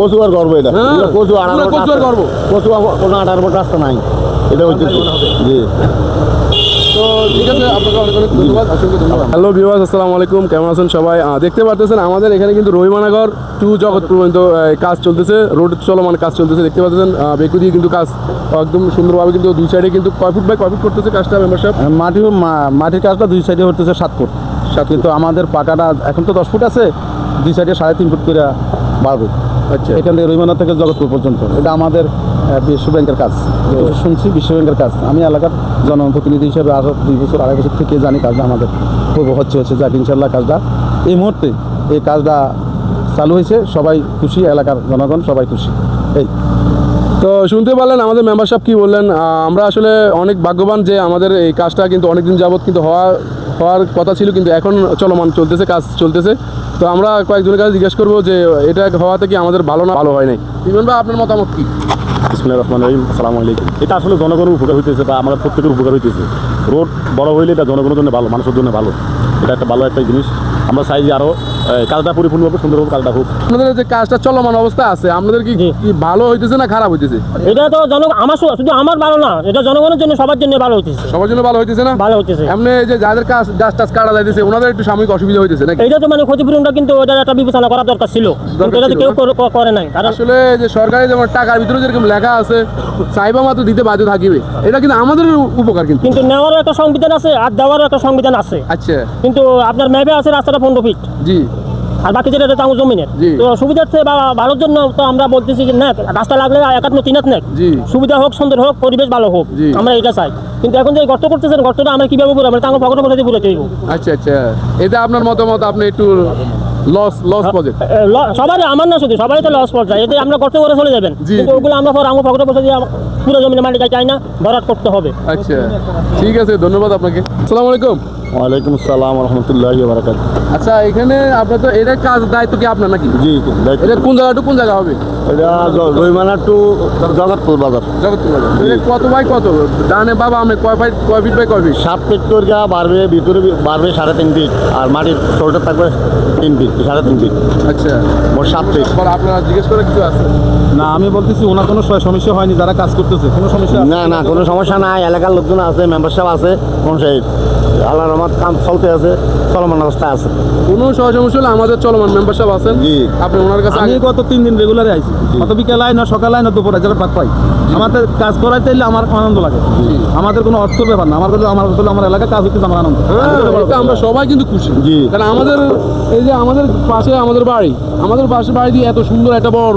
কচু আর করবো এটা কচু কচু কোনো আটার মতো রাস্তা নাই এটা হচ্ছে জি। তো ঠিক আছে, আপনাকে অনেক অনেক ধন্যবাদ, অসংখ্য ধন্যবাদ। হ্যালো ভিউয়ার্স, আসসালামু আলাইকুম, কেমন আছেন সবাই? দেখতে পাচ্ছেন আমাদের এখানে কিন্তু রহিমানগর টু জগৎপুর পর্যন্ত কাজ চলতেছে, রোড চলমান কাজ চলতেছে। দেখতে পাচ্ছেন বেকু দিয়ে কিন্তু কাজ একদম সুন্দরভাবে কিন্তু দুই সাইডে কিন্তু কয় ফুট বাই কয় ফুট করতেছে কাজটা মেম্বারশিপ? মাটির কাজটা দুই সাইডে হতেছে 7 ফুট, কিন্তু আমাদের পাকাটা এখন তো 10 ফুট আছে, দুই সাইডে 3.5 ফুট করে বাড়বে। আচ্ছা, এখান থেকে রহিমানা থেকে জগৎপুর পর্যন্ত এটা আমাদের বিশ্ব ব্যাংকের কাজ। শুনছি বিশ্ব ব্যাংকের কাজ। আমি এলাকার জনপ্রতিনিধি হিসেবে আরও 2 বছর 2.5 বছর থেকে জানি কাজটা আমাদের খুব হচ্ছে যাক ইনশাল্লাহ কাজটা এই মুহূর্তে এই কাজটা চালু হয়েছে, সবাই খুশি, এলাকার জনগণ সবাই খুশি। এই তো শুনতে পারলেন আমাদের মেম্বারশিপ কি বললেন। আমরা আসলে অনেক ভাগ্যবান যে আমাদের এই কাজটা কিন্তু অনেকদিন যাবত কিন্তু হওয়ার কথা ছিল, কিন্তু এখন চলমান চলতেছে, কাজ চলতেছে। তো আমরা কয়েকজনের কাছে জিজ্ঞেস করবো যে এটা হওয়াতে কি আমাদের ভালো না ভালো হয় নাই। ইমন ভাই, আপনার মতামত কি? বিসমিল্লাহির রহমানির রহিম, আসসালামু আলাইকুম। এটা আসলে জনগণের উপকার হইতেছে বা আমাদের প্রত্যেকের উপকার হইতেছে। রোড বড় হইলে এটা জনগণের জন্য ভালো, মানুষের জন্য ভালো। এটা একটা ভালো একটা জিনিস। আমরা চাই যে আরও কাজটা পরিপূর্ণভাবে সুন্দরভাবে কাজটা হোক। আপনাদের যে কাজটা চলমান অবস্থা আছে, আপনাদের কি ভালো হইতেছে না খারাপ হইতেছে? এটা তো আমার শুধু আমার ভালো না, এটা জনগণের জন্য, সবার জন্য ভালো হইতেছে। সবার জন্য ভালো হইতেছে না? ভালো হইতেছে। এমনি যে যাদের কাজ গাছ টাছ কাটা যাইতেছে ওনাদের একটু সাময়িক অসুবিধা হইতেছে নাকি? এটা তো মানে ক্ষতিপূরণটা কিন্তু ওটা একটা বিবেচনা করা দরকার ছিল, কিন্তু এটা তো কেউ করে নাই। কারণ আসলে যে সরকারি যেমন টাকার ভিতরে যেরকম লেখা আছে চাইবা মাত্র দিতে বাধ্য থাকিবে, এটা কিন্তু আমাদের উপকার। কিন্তু নেওয়ারও একটা সংবিধান আছে আর দেওয়ারও একটা সংবিধান আছে। আচ্ছা, কিন্তু আপনার ম্যাপে আছে রাস্তাটা 15 ফিট, জি, আর বাকি যেটা এটা আমার জমিনের। তো সুবিধার্থে বা ভালোর জন্য তো আমরা বলতেছি যে না, রাস্তা লাগলে 1-3 নেক, সুবিধা হোক, সুন্দর হোক, পরিবেশ ভালো হোক, আমরা এটা চাই। কিন্তু এখন যে গর্ত করতেছেন, গর্তটা আমরা কিভাবে করবো? আমরা তাঙ্গ পকেটে বসে দিয়ে পুরো চাইব। আচ্ছা আচ্ছা, এটা আপনার মতামত, আপনি একটু লস প্রজেক্ট সবাই, আমার না শুধু সবাই তো লস পড়ছে। এতে আমরা গর্ত করে চলে যাবেন, কিন্তু ওগুলো আমরা পর আমার পকেটে বসে দিয়ে পুরো জমিনের মালিক চাই না, ভরাট করতে হবে। আচ্ছা, ঠিক আছে, ধন্যবাদ আপনাকে। আসসালামু আলাইকুম। ওয়ালাইকুম আসসালাম রহমতুল্লাহি ওয়া বারাকাতুহু। আচ্ছা, এখানে আপনার তো এটা কাজ দায়িত্ব কি আপনার নাকি? জি, এটা কোন জায়গা হবে? এটা রহিমানা টু জগৎপুর বাজার। জগৎপুর বাজার। এটা কত বাই কত? ডানে বাবা আমি কয় ফিট বাই কয় ফিট? 7 ফিট করে বাড়বে, ভিতরে বাড়বে 3.5 ফিট, আর মাটির শোল্ডার থাকবে 3 ফিট, 3.5 ফিট। আচ্ছা, মোট 7 ফিট। আপনারা জিজ্ঞেস করে কিছু আছে? না, আমি বলতেছি ওনার কোনো সমস্যা হয়নি, যারা কাজ করতেছে কোনো সমস্যা? না, কোনো সমস্যা নাই। এলাকার লোকজন আছে, মেম্বারশিপ আছে, কোন সেই আল্লাহর রহমত কাম চলতে আছে, চলমান অবস্থায় আছে। কোনো সমস্যা হলে আমাদের চলমান মেম্বারশিপ আছেন, জি। আপনি ওনার কাছে আমি গত 3 দিন রেগুলারে আইছি, কত বিকেলে আই না সকালে আই না দুপুরে, যারা ভাত পাই। আমাদের কাজ করাইতে এলে আমার আনন্দ লাগে। আমাদের কোনো অর্থ ব্যাপার না, আমার এলাকায় কাজ হচ্ছে আমার আনন্দ। এটা আমরা সবাই কিন্তু খুশি, জি। কারণ আমাদের এই যে আমাদের পাশে আমাদের বাড়ি দিয়ে এত সুন্দর একটা বড়